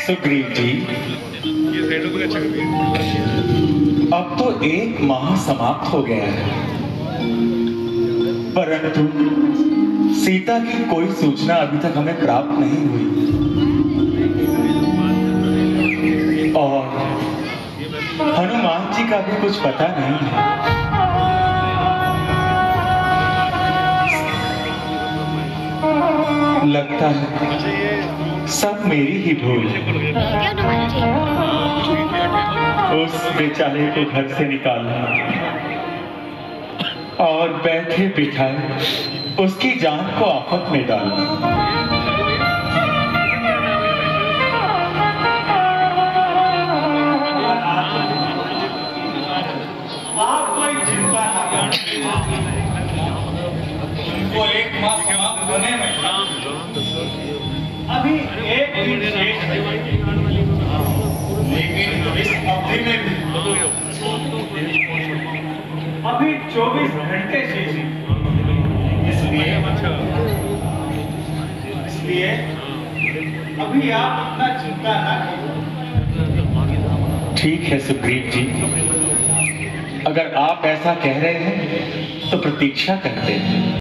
सुग्रीव जी, अब तो 1 माह समाप्त हो गया है, परंतु सीता की कोई सूचना अभी तक हमें प्राप्त नहीं हुई और हनुमान जी का भी कुछ पता नहीं है। लगता है सब मेरी ही भूल है। उस बेचारे को घर से निकालना और बैठे बिठाए उसकी जान को आफत में डालना। आप कोई चिंता ना करें, वो 1 माह समाप्त होने में अभी 1 दिन शेष है, लेकिन इस अवधि में भी अभी 24 घंटे शेष हैं। इसलिए अभी आप इतना चिंता ना करें। ठीक है सुग्रीव जी, अगर आप ऐसा कह रहे हैं तो प्रतीक्षा करते हैं।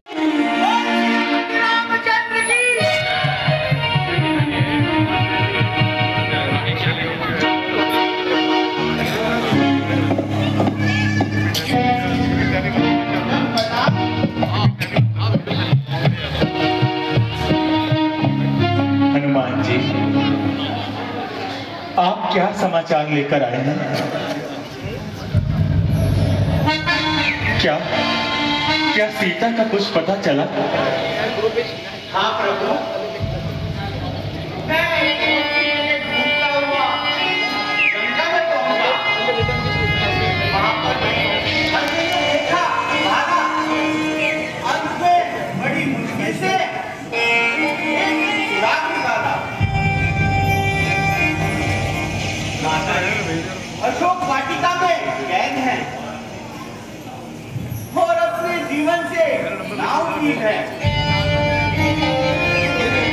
हनुमान जी, आप क्या समाचार लेकर आए हैं? क्या सीता का कुछ पता चला? हाँ प्रभु, मैं घूमता हुआ गंगा में पहुंचा, वहां पर मैंने देखा भागा, अंत में बड़ी मुश्किल से सुराग निकाला। अशोक वाटिका में कैद है और अपने जीवन से नाउमीद है।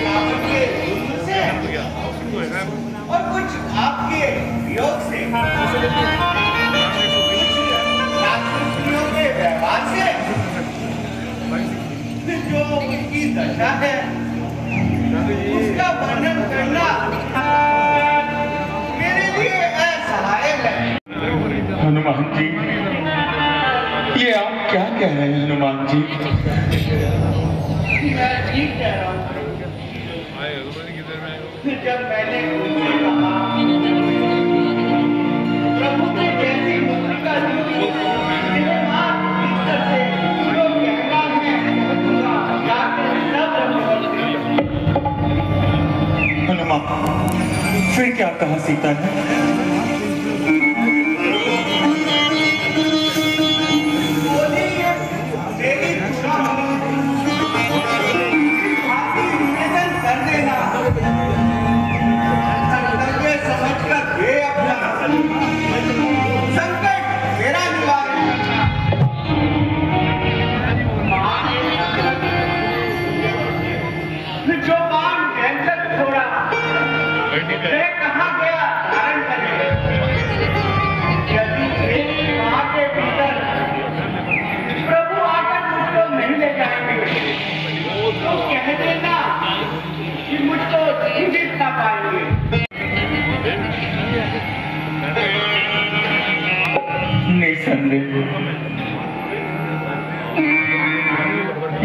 आपके जुल्म से और कुछ आपके वियोग से, राक्षसियों के व्यवहार से, जो उनकी दशा है उसका वर्णन करना मेरे लिए असहाय है। हनुमान जी, ये आप क्या कह रहे हैं? हनुमान जी, मैं ठीक कह रहा हूँ। जब मैंने उनसे कहा प्रभु ने जैसी मुद्रिका दी जिन्हें मां भीतर से जो कहना है जाकर सब हनुमान, फिर क्या कहा सीता ने?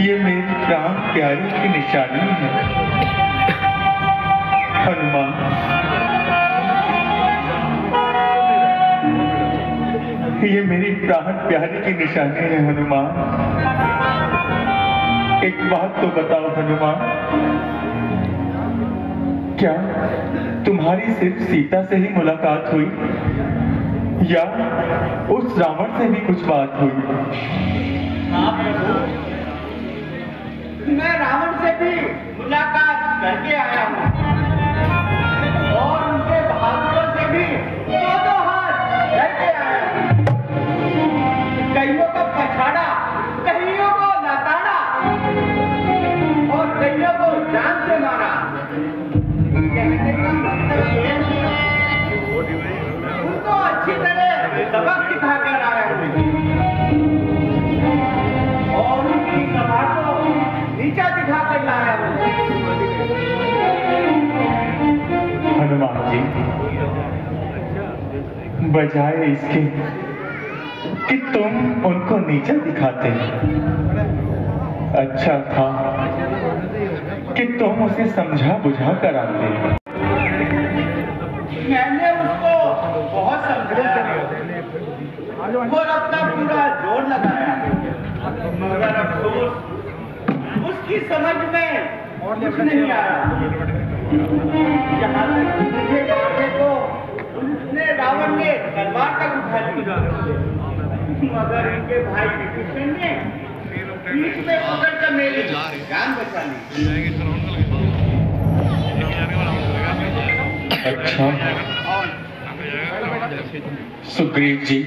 ये मेरी प्राण प्यारी की निशानी है। हनुमान, ये मेरी प्राण प्यारी की निशानी है। हनुमान, एक बात तो बताओ हनुमान, क्या तुम्हारी सिर्फ सीता से ही मुलाकात हुई या उस रावण से भी कुछ बात हुई? हाँ प्रभु, मैं रावण से भी मुलाकात करके आया हूँ और उनके बहादुरों से भी 2-2 हाथ करके आया हूँ। कईयों का पछाड़ा बजाय इसके कि तुम उनको नीचा दिखाते, अच्छा था कि तुम उसे समझा बुझा कर आते। मैंने उसको बहुत समझाया और अपना पूरा जोर लगाया, मगर अफसोस उसकी समझ में कुछ नहीं आया। यहाँ तक मुझे मारने को उसने रावण ने तलवार तक उठा ली, मगर इनके भाई विभीषण ने बीच में पकड़ कर मेरी जान बचा ली। अच्छा सुग्रीव जी,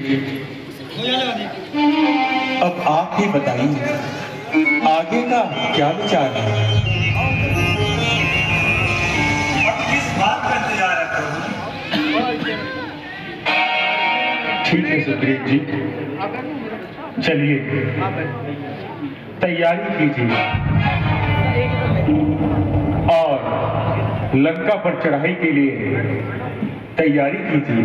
अब आप ही बताइए आगे का क्या विचार है? अब किस बात का इंतजार है प्रभु? ठीक है सुग्रीव जी, चलिए तैयारी कीजिए और लंका पर चढ़ाई के लिए तैयारी कीजिए।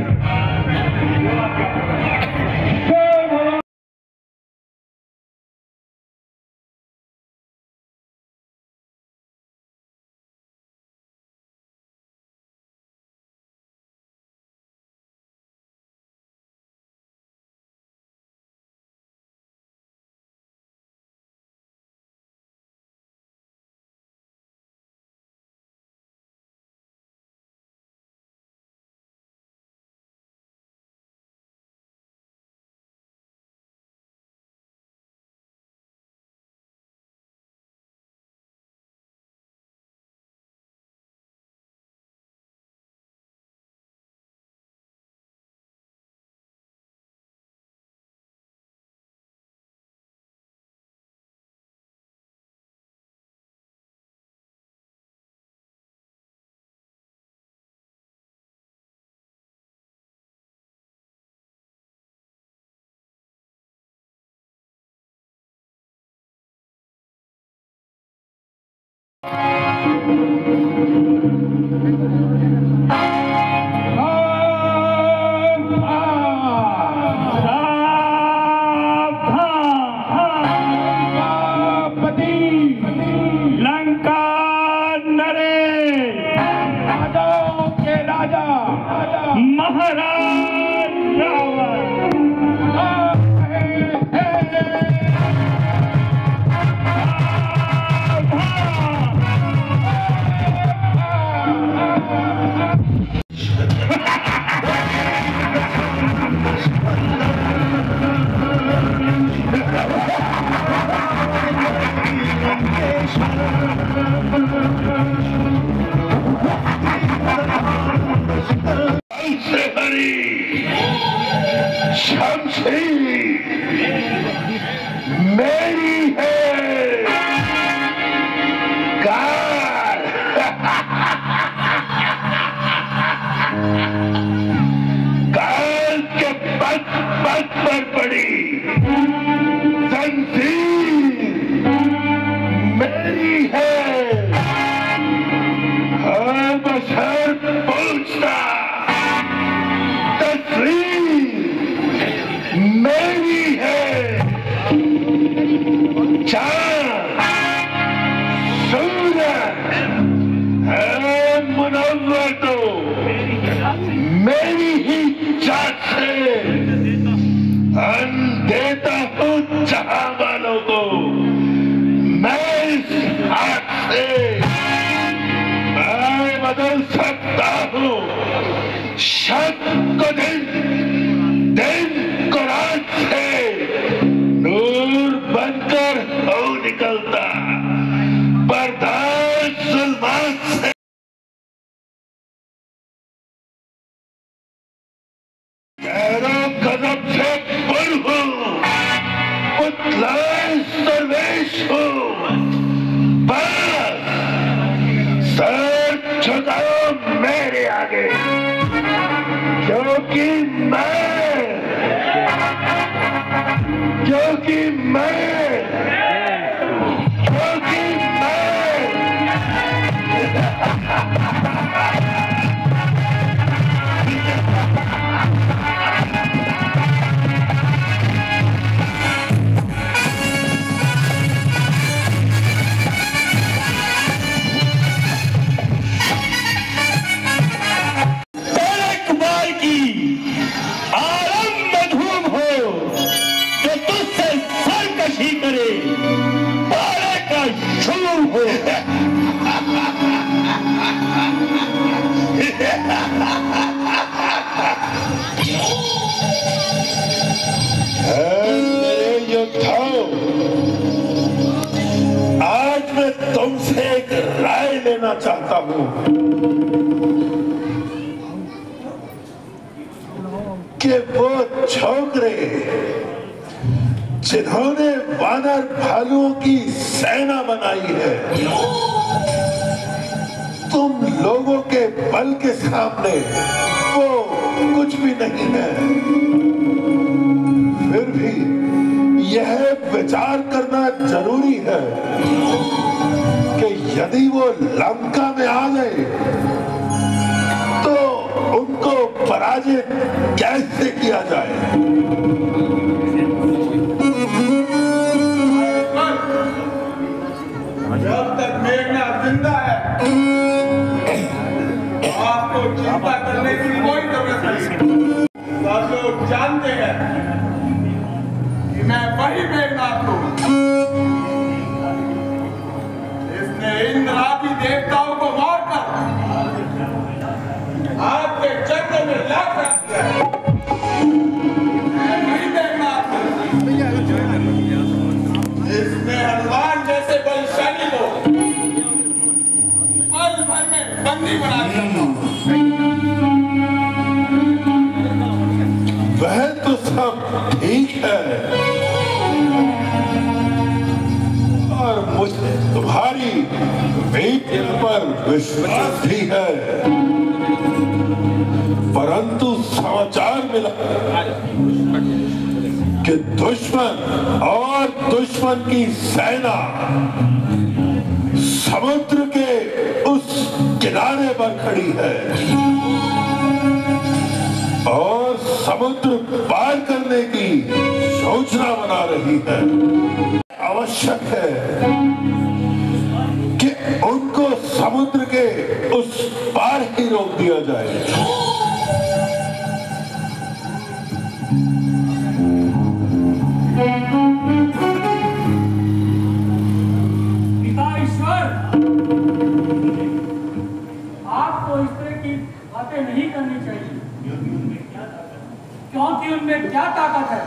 मेरी है कार। कार के पग पग पर पड़ी जंजीर मेरी है। हर बशर पूछता तस्वीर मेरी है। चांद सूरज है मुनव्वर तो मेरी ही चाट से देता हूँ जहां वालों को। मैं इस हाथ से मैं बदल सकता हूँ शक को दिन, दिन को रात से नूर बनकर हो निकलता बर्दाश्त जुल्मात से। गहरों कदम से पुर हूँ, पुतलाए सर्वेश हूँ। बस सर झुकाओ मेरे आगे, क्योंकि मैं हूं कि वो छोकरे जिन्होंने वानर भालुओं की सेना बनाई है, तुम लोगों के बल के सामने वो कुछ भी नहीं है। फिर भी यह विचार करना जरूरी है कि यदि वो लंका में आ गए तो उनको पराजित कैसे किया जाए। जब तक मेघनाथ जिंदा है आपको चिंता करने की कोई जरूरत नहीं। सब लोग जानते हैं कि मैं वही मेघनाथ हूँ। इसने इंद्र आदि देवताओं को मारकर आपके चक्र में लाख रख दिया है। मैं वही मेघनाथ हूँ। इसने हनुमान जैसे बलशाली को पल भर में बंदी बना दिया। वह तो सब ठीक है और मुझे तुम्हारी वीर पर विश्वास भी है, परंतु समाचार मिला कि दुश्मन और दुश्मन की सेना समुद्र के उस किनारे पर खड़ी है और समुद्र पार करने की योजना बना रही है। आवश्यक है कि उनको समुद्र के उस पार ही रोक दिया जाए। आपको इस तरह की बातें नहीं करनी चाहिए, क्योंकि उनमें क्या ताकत है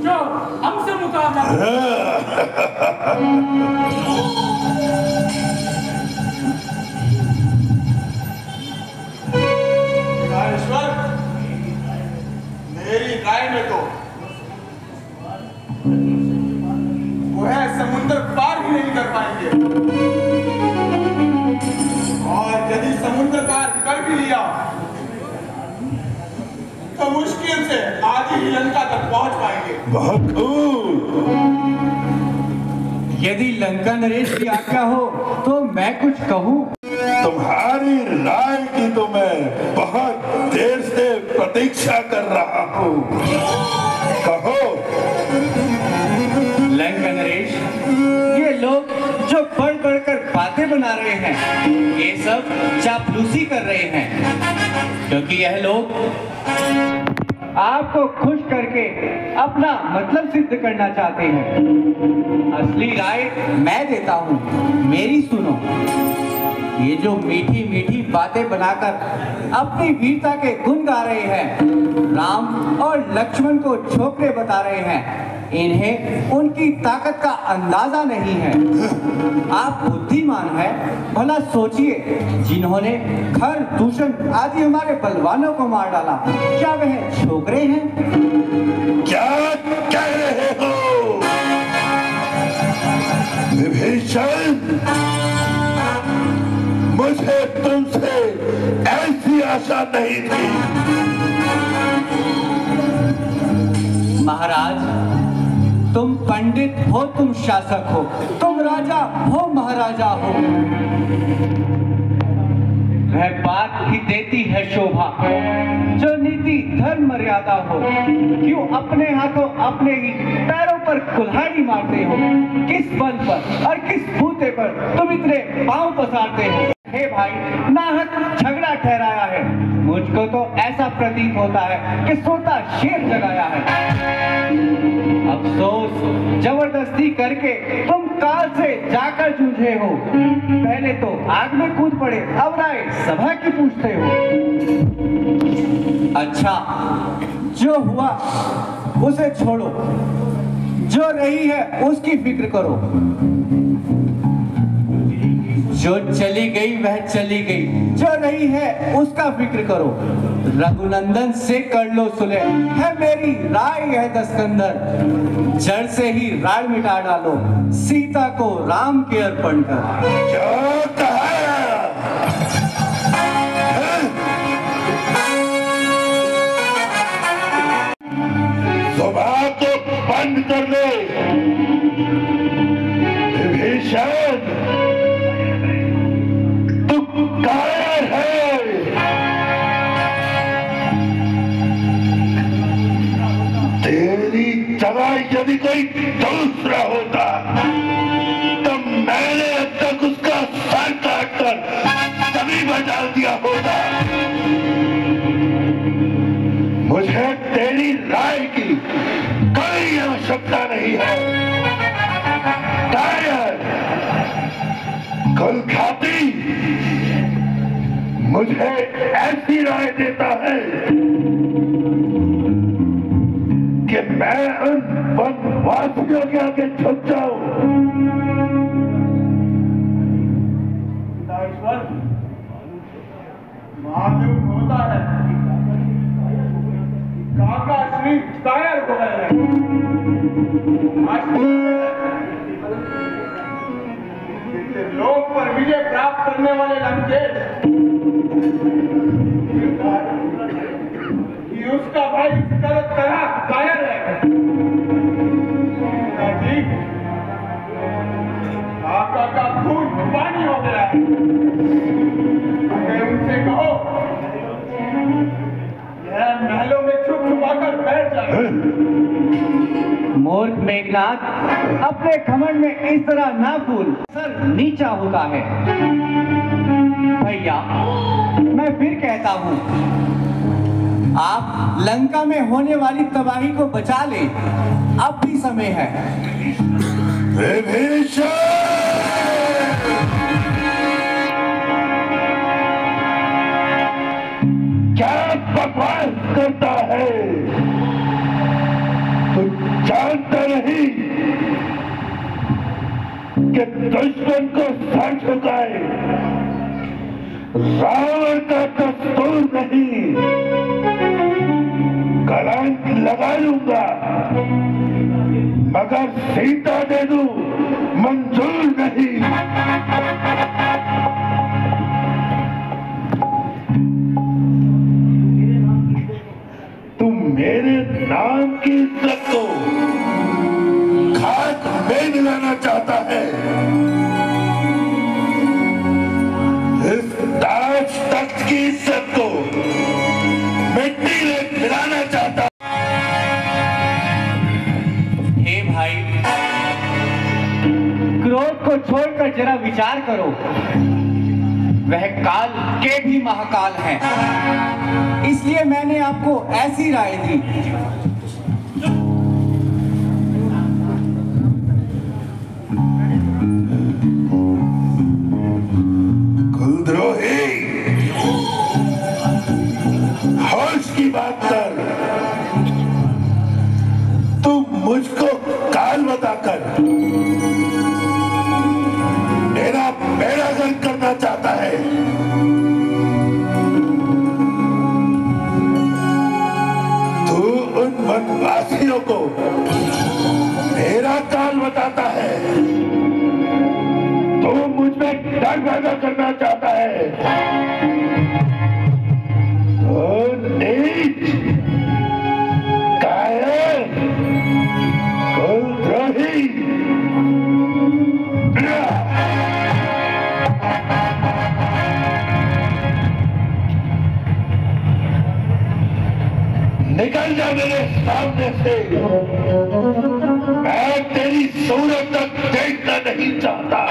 जो हमसे मुकाबला ईश्वर, मेरी राय में तो वह समुद्र पार ही नहीं कर पाएंगे, और यदि समुद्र पार कर भी लिया तो मुश्किल से आधी ही लंका तक पहुंच पाएंगे। बहुत खूब। यदि लंका नरेश की आज्ञा हो तो मैं कुछ कहूँ। तुम्हारी राय की तो मैं बहुत देर से प्रतीक्षा कर रहा हूँ। कहो। लंका नरेश, ये लोग जो बढ़ बढ़कर बातें बना रहे हैं, ये सब चापलूसी कर रहे हैं, क्योंकि यह लोग आपको खुश करके अपना मतलब सिद्ध करना चाहते हैं। असली राय मैं देता हूँ, मेरी सुनो। ये जो मीठी मीठी बातें बनाकर अपनी वीरता के गुण गा रहे हैं, राम और लक्ष्मण को छोकरे बता रहे हैं, इन्हें उनकी ताकत का अंदाजा नहीं है। आप बुद्धिमान है, भला सोचिए, जिन्होंने खर दूषण आदि हमारे बलवानों को मार डाला, क्या वह छोकरे हैं? क्या कह रहे हो विभीषण? मुझे तुमसे ऐसी आशा नहीं थी। महाराज, तुम पंडित हो, तुम शासक हो, तुम राजा हो, महाराजा हो, वह बात ही देती है शोभा जो नीति धर्म मर्यादा हो। क्यों अपने हाथों अपने ही पैरों पर कुल्हाड़ी मारते हो? किस बल पर और किस बूते पर तुम इतने पांव पसारते हो? हे भाई, नाहक झगड़ा ठहराया है। मुझको तो ऐसा प्रतीत होता है कि सोता शेर जगाया है। अफसोस, जबरदस्ती करके तुम काल से जाकर जूझे हो। पहले तो आग में कूद पड़े, अब राय सभा की पूछते हो। अच्छा, जो हुआ उसे छोड़ो, जो रही है उसकी फिक्र करो। जो चली गई वह चली गई, जो रही है उसका फिक्र करो। रघुनंदन से कर लो सुलह, है मेरी राय है दस्कंदर। जड़ से ही राय मिटा डालो, सीता को राम के अर्पण कर। क्या कहा? जुबान को बंद कर ले विभीषण, तू कायर है। तेरी जगह यदि कोई दूसरा होता तो मैंने अब तक उसका सर काटकर तभी बचा दिया होता। मुझे तेरी राय की कोई आवश्यकता नहीं है। कायर, कुलघाती मुझे ऐसी राय देता है कि मैं उन वनवासियों के आगे झुक जाऊं। महादेव होता है, काका श्री कायर हो गए हैं। लोक पर विजय प्राप्त करने वाले लंकेश कि उसका भाई इस तरह कायर है। काका का खून पानी हो गया है। उनसे कहो यह महलों में छुप छुपाकर बैठ जाए। मूर्ख मेघनाथ, अपने घमंड में इस तरह ना फूल, सर नीचा होता है। भैया मैं फिर कहता हूँ, आप लंका में होने वाली तबाही को बचा ले, अब भी समय है। क्या बकवास करता है? तू जानता नहीं कि दुश्मन को सर झुकाए रावण का दस्तूर नहीं। कलंक लगा लूंगा मगर सीता दे दूं मंजूर नहीं। तुम मेरे नाम की इज्जत को खाक में मिलाना चाहता है। इस ताज तख्त की इज्जत को मिट्टी में मिलाना चाहता। हे भाई, क्रोध को छोड़कर जरा विचार करो। वह काल के भी महाकाल हैं, इसलिए मैंने आपको ऐसी राय दी। कुलद्रोही, होश की बात कर। तुम मुझको काल बताकर मेरा बेड़ा गर्क करना चाहता है। तू उन वनवासियों को मेरा काल बताता है। तू मुझ में डर पैदा करना चाहता है। नीच, कायर, कुलद्रोही, निकल जा मेरे सामने से। मैं तेरी सूरत तक देखना नहीं चाहता।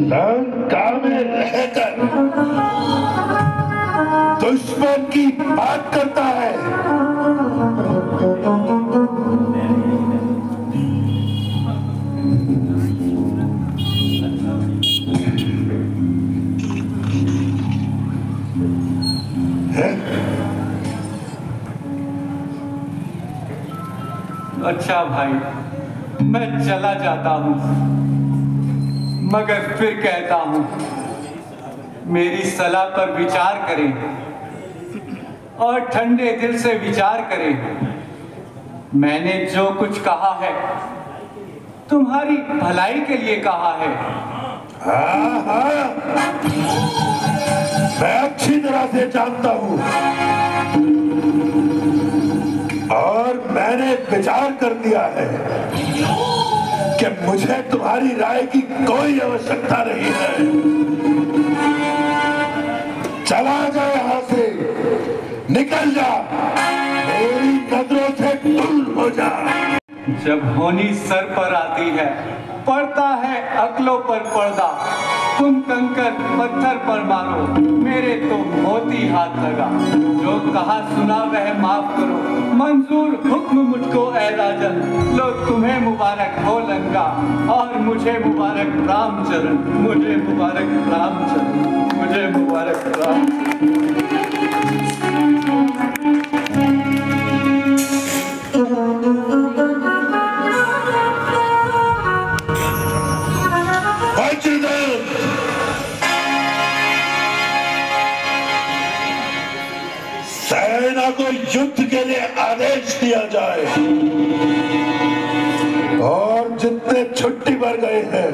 लंका में रहकर दुश्मन की बात करता है। अच्छा भाई, मैं चला जाता हूँ, मगर फिर कहता हूँ मेरी सलाह पर विचार करें और ठंडे दिल से विचार करें। मैंने जो कुछ कहा है तुम्हारी भलाई के लिए कहा है। हाँ हाँ, मैं अच्छी तरह से जानता हूँ और मैंने विचार कर दिया है कि मुझे तुम्हारी राय की कोई आवश्यकता नहीं है। चला जा यहाँ से, निकल जा, मेरी नजरों से दूर हो जा। जब होनी सर पर आती है पड़ता है अक्लों पर पर्दा। तुम कंकर पत्थर पर मारो, मेरे तो मोती हाथ लगा। जो कहा सुना वह माफ करो, मंजूर हुक्म मुझको ए राजन। लो तुम्हें मुबारक हो लंका और मुझे मुबारक रामचरण, मुझे मुबारक रामचरण, मुझे मुबारक रामचरण। सेना को युद्ध के लिए आदेश दिया जाए और जितने छुट्टी पर गए हैं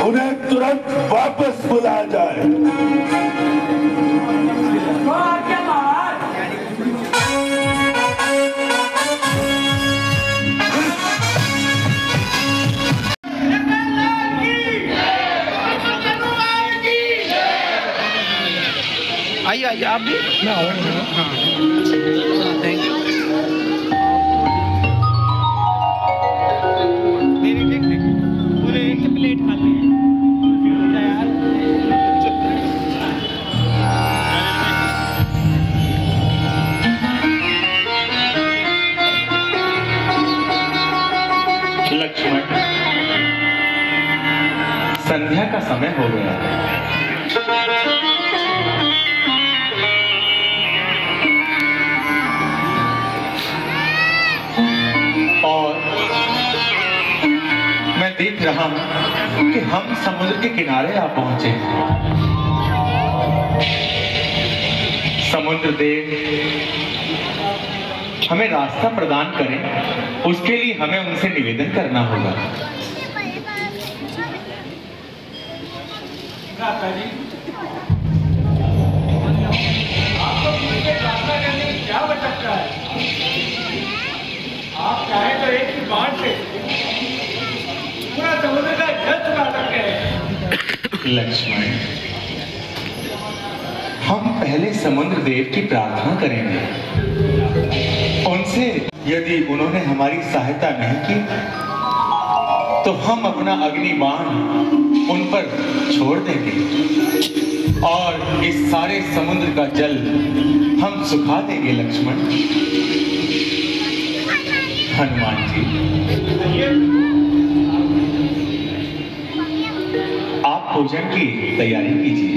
उन्हें तुरंत वापस बुलाया जाए। आइए आइए आप भी ना हो। हाँ थैंक यू। मेरी देख पूरे एक प्लेट खाली है यार। लक्ष्मण, संध्या का समय हो गया है। और मैं देख रहा हूं कि हम समुद्र के किनारे आ पहुंचे। समुद्र देव हमें रास्ता प्रदान करें, उसके लिए हमें उनसे निवेदन करना होगा। क्या बचता है? आप चाहे तो एक ही बात से पूरा समुद्र का जल चुका सकते हैं। लक्ष्मण, हम पहले समुद्र देव की प्रार्थना करेंगे। उनसे यदि उन्होंने हमारी सहायता नहीं की तो हम अपना अग्निबाण उन पर छोड़ देंगे और इस सारे समुद्र का जल हम सुखा देंगे। लक्ष्मण, हनुमान जी, आप भोजन की तैयारी कीजिए।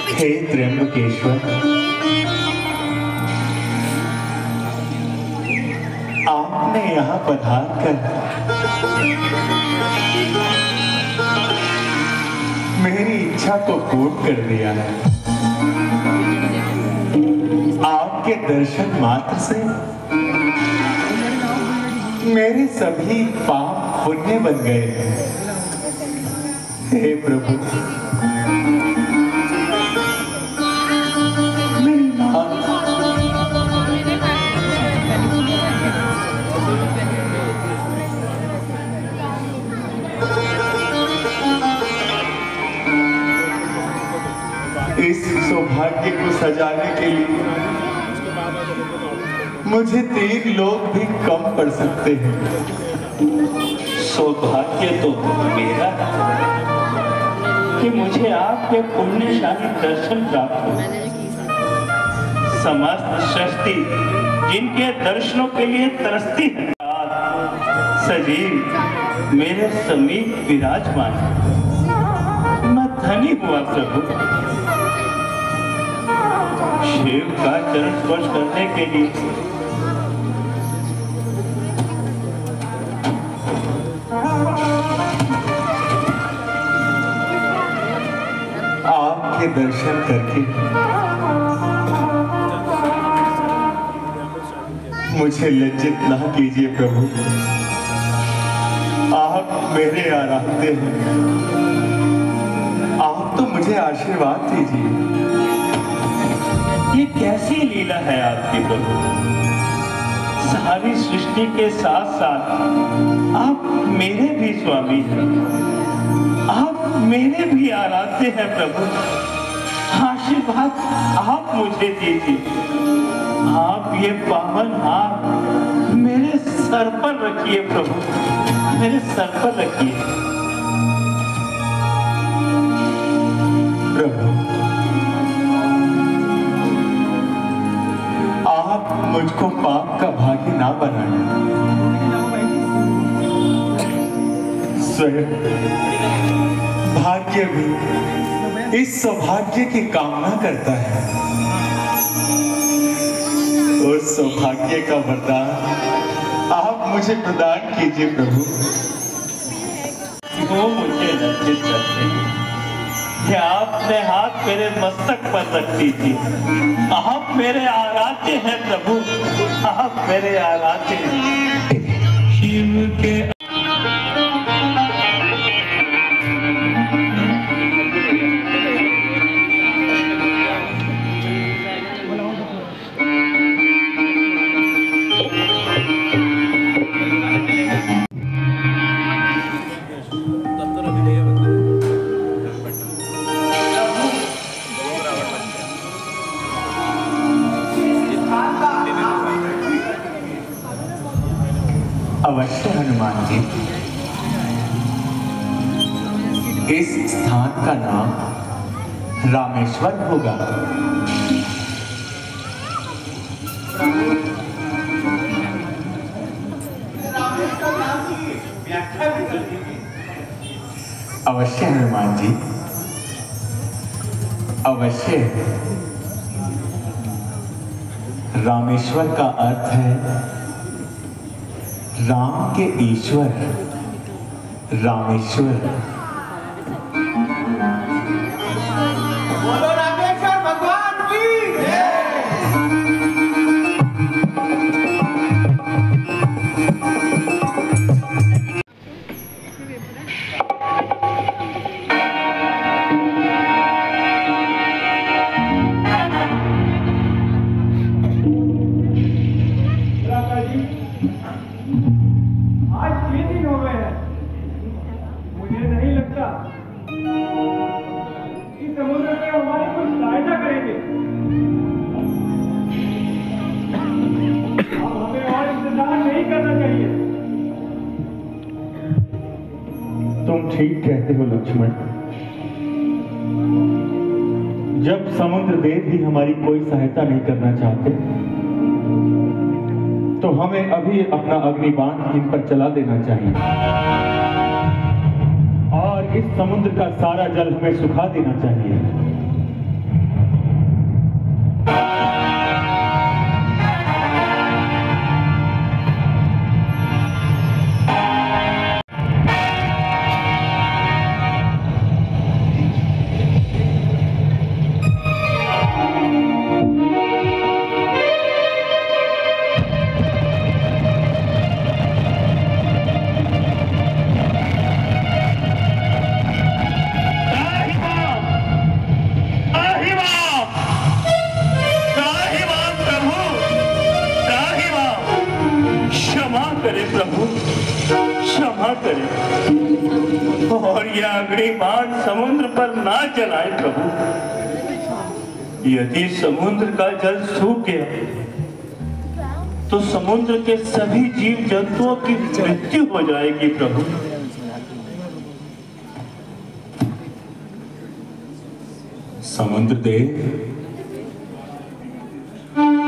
हे त्र्यंबकेश्वर, आपने यहाँ पधार कर मेरी इच्छा को पूर्ण कर दिया है। आपके दर्शन मात्र से मेरे सभी पाप पुण्य बन गए हैं। हे प्रभु, मेरी मां इस सौभाग्य को सजाने के लिए मुझे 3 लोग भी कम पड़ सकते हैं। सौभाग्य तो मेरा है कि मुझे आपके पुण्यशाली दर्शन प्राप्त हो। समस्त सृष्टि जिनके दर्शनों के लिए तरसती है, सजीव मेरे समीप विराजमान है। मैं धनी हुआ प्रभु, शिव का चरण स्पर्श करने के लिए आपके दर्शन करके मुझे लज्जित ना कीजिए प्रभु। आप मेरे आराध्य हैं, आप तो मुझे आशीर्वाद दीजिए। ये कैसी लीला है आपकी प्रभु। सारी सृष्टि के साथ साथ आप मेरे भी स्वामी हैं, आप मेरे भी आराध्य हैं प्रभु। आशीर्वाद आप मुझे दीजिए। आप ये पावन हाथ मेरे सर पर रखिए प्रभु, मेरे सर पर रखिए। प्रभु, आप मुझको पाप का भागी ना बनाए। स्वयं भाग्य भी इस सौभाग्य की कामना करता है। उस सौभाग्य का वरदान आप मुझे प्रदान कीजिए प्रभु। वो मुझे लज्जित करते हैं कि आपने हाथ मेरे मस्तक पर रख दीजिए। आप मेरे आराध्य हैं प्रभु, आप मेरे आराध्य हैं। शिव के अवश्य हनुमान जी, इस स्थान का नाम रामेश्वर होगा। अवश्य हनुमान जी, अवश्य। रामेश्वर का अर्थ है राम के ईश्वर, रामेश्वर। बोलो रामेश्वर भगवान की जय। आज 6 दिन हो गए हैं। मुझे नहीं लगता कि समुद्र में हमारी कुछ सहायता करेंगे। अब हमें और इंतजार नहीं करना चाहिए। तुम ठीक कहते हो लक्ष्मण। जब समुद्र देव भी हमारी कोई सहायता नहीं करना चाहते, तो हमें अभी अपना अग्निबाण इन पर चला देना चाहिए और इस समुद्र का सारा जल हमें सुखा देना चाहिए। और यह अग्नि बाण समुद्र पर ना चलाए प्रभु। यदि समुद्र का जल सूख गया तो समुद्र के सभी जीव जंतुओं की मृत्यु हो जाएगी प्रभु। समुद्र देव,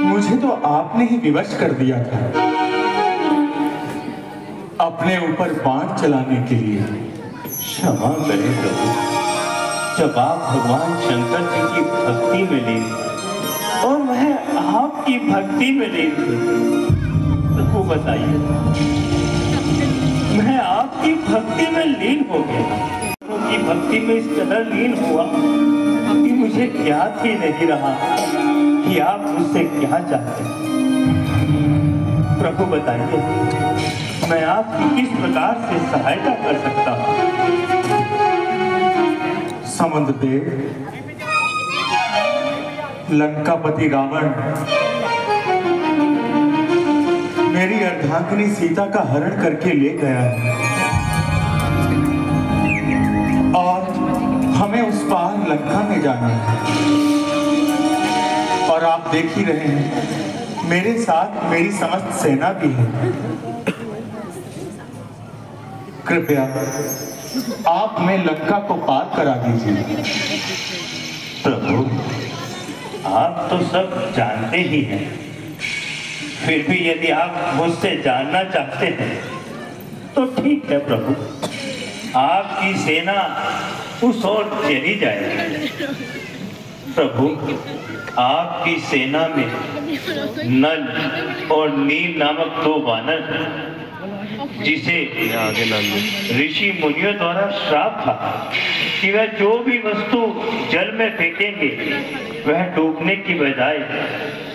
मुझे तो आपने ही विवश कर दिया था अपने ऊपर बाण चलाने के लिए। क्षमा करें प्रभु, जब आप भगवान शंकर जी की भक्ति में लीन और वह आपकी भक्ति में लीन थे, प्रभु बताइए, मैं आपकी भक्ति में लीन हो गया, उनकी भक्ति में इस कदर लीन हुआ कि मुझे ज्ञात ही नहीं रहा कि आप मुझसे क्या चाहते हैं। प्रभु बताइए, मैं आपकी किस प्रकार से सहायता कर सकता हूँ? समुद्र देव, लंकापति रावण मेरी अर्धांगिनी सीता का हरण करके ले गया है और हमें उस पार लंका में जाना है। और आप देख ही रहे हैं, मेरे साथ मेरी समस्त सेना भी है। कृपया आप हमें लंका को पार करा दीजिए। प्रभु, आप तो सब जानते ही हैं, फिर भी यदि आप मुझसे जानना चाहते हैं तो ठीक है प्रभु, आपकी सेना उस ओर चली जाएगी। प्रभु, आपकी सेना में नल और नील नामक दो वानर हैं, जिसे ऋषि मुनियों द्वारा श्राप था कि वह जो भी वस्तु जल में फेंकेंगे वह डूबने की बजाय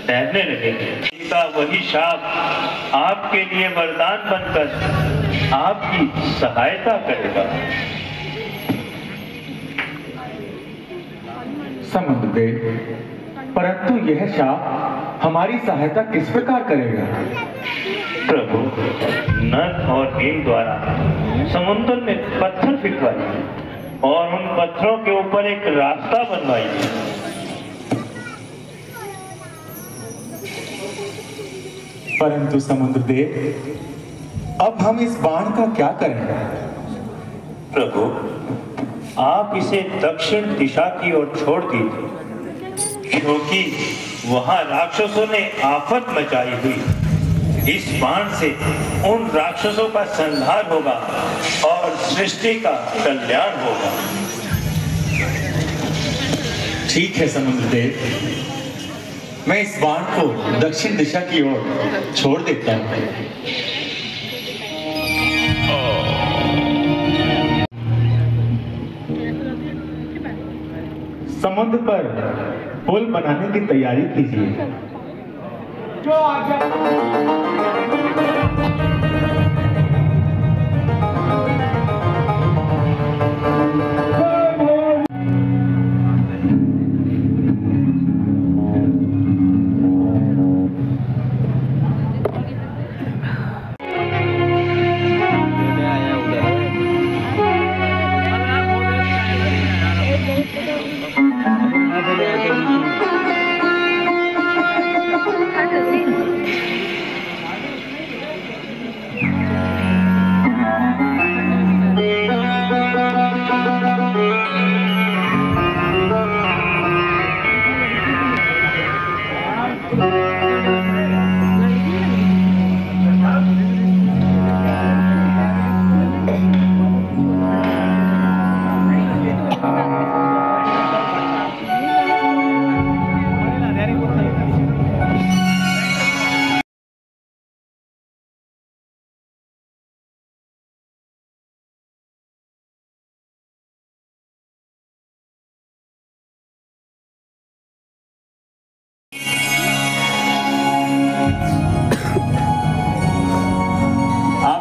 तैरने लगेंगे। इनका वही श्राप आपके लिए वरदान बनकर आपकी सहायता करेगा। समुद्र देव, परंतु यह शाप हमारी सहायता किस प्रकार करेगा? प्रभु, नल और नील द्वारा समुद्र में पत्थर फिकवाइए और उन पत्थरों के ऊपर एक रास्ता बनवाइए। परंतु समुद्र देव, अब हम इस बाण का क्या करेंगे? प्रभु, आप इसे दक्षिण दिशा की ओर छोड़ दीजिए, क्योंकि वहां राक्षसों ने आफत मचाई हुई। इस बाण से उन राक्षसों का संहार होगा और सृष्टि का कल्याण होगा। ठीक है समुद्र देव, मैं इस बाण को दक्षिण दिशा की ओर छोड़ देता हूँ। समुद्र पर पुल बनाने की तैयारी कीजिए। जो आज्ञा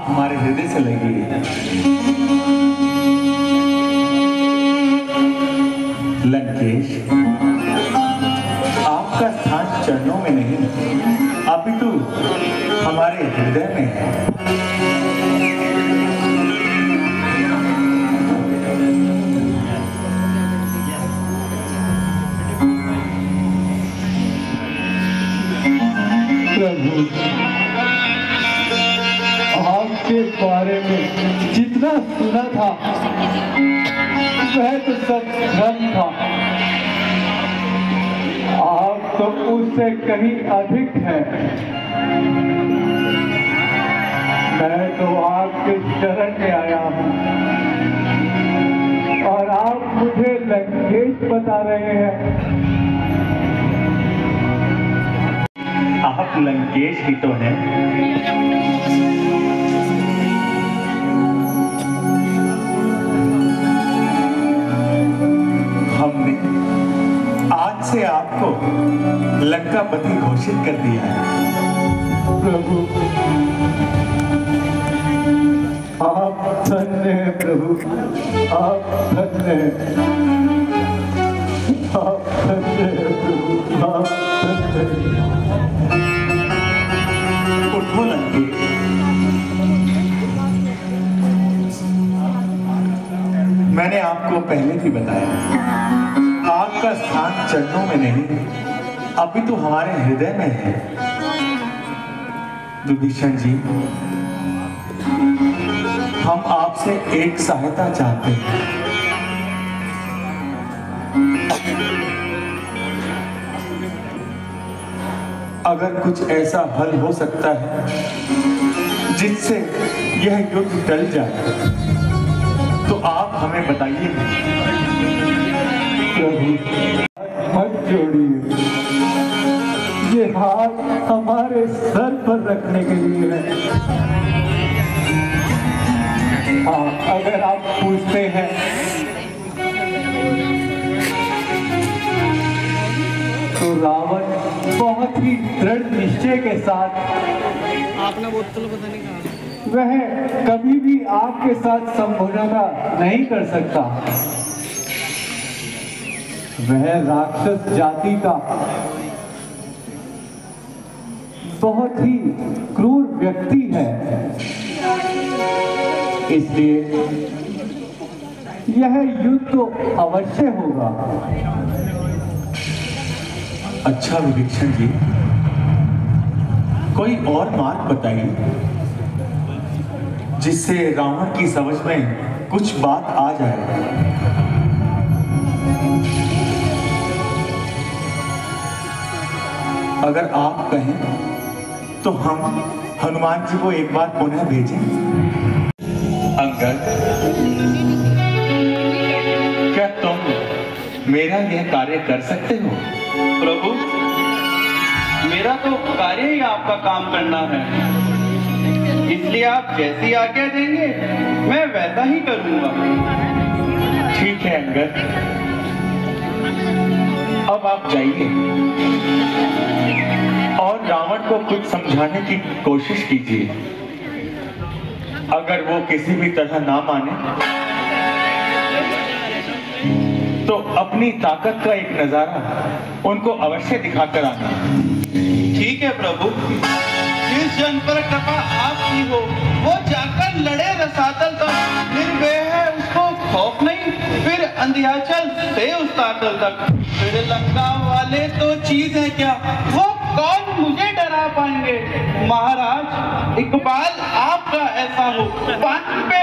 हमारे हृदय से लगी। लंकेश, आपका स्थान चरणों में नहीं, अपितु हमारे हृदय में है। वह तो सब भ्रम था। आप तो उससे कहीं अधिक है। मैं तो आपके शरण में आया हूँ और आप मुझे लंकेश बता रहे हैं। आप लंकेश ही तो हैं। हमने आज से आपको लंकापति घोषित कर दिया है। प्रभु आप धन्य हैं। प्रभु आप धन्य हैं। आप धन्य हैं प्रभु। आप धन्य हैं। उठो लंकेश, मैंने आपको पहले भी बताया, आपका स्थान चरणों में नहीं, अभी तो हमारे हृदय में है। विभीषण जी, हम आपसे एक सहायता चाहते हैं। अगर कुछ ऐसा हल हो सकता है जिससे यह युद्ध टल जाए, तो आप हमें बताइए। प्रभु मत जोड़िए, ये हाथ हमारे सर पर रखने के लिए है। हाँ, अगर आप पूछते हैं तो रावण बहुत ही दृढ़ निश्चय के साथ, आपने बोतल पता नहीं कहा, वह कभी भी आपके साथ समझौता नहीं कर सकता। वह राक्षस जाति का बहुत ही क्रूर व्यक्ति है, इसलिए यह युद्ध तो अवश्य होगा। अच्छा विभीषण जी, कोई और मार्ग बताइए जिससे रावण की समझ में कुछ बात आ जाए। अगर आप कहें तो हम हनुमान जी को एक बार पुनः भेजें। अंगद, क्या तुम मेरा यह कार्य कर सकते हो? प्रभु, मेरा तो कार्य ही आपका काम करना है, इसलिए आप जैसी आज्ञा देंगे मैं वैसा ही करूंगा। ठीक है अंगद, अब आप जाइए और रावण को कुछ समझाने की कोशिश कीजिए। अगर वो किसी भी तरह ना माने तो अपनी ताकत का एक नजारा उनको अवश्य दिखाकर आना। ठीक है प्रभु, जिस जन पर कृपा आपकी हो वो जाकर लड़े रसातल तक, निर्भय है उसको खौफ नहीं, फिर अंध्याचल से उस तातल तक। फिर लंका वाले तो चीज है क्या, वो कौन मुझे डरा पाएंगे। महाराज, इकबाल आपका ऐसा हो, पंथ पे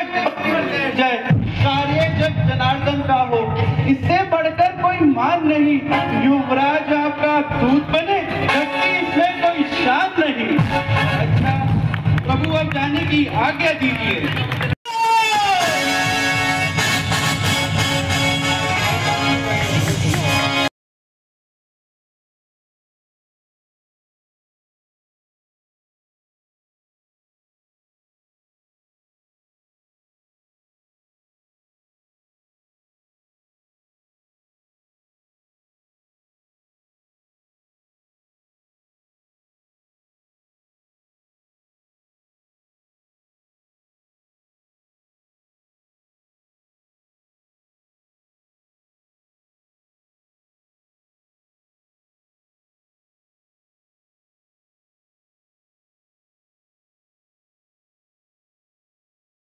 जय, कार्य जब जनार्दन का हो, इससे बढ़कर कोई मान नहीं। युवराज आपका दूत बने, घटती इसमें कोई शान नहीं। अच्छा प्रभु, अब जाने की आज्ञा दीजिए।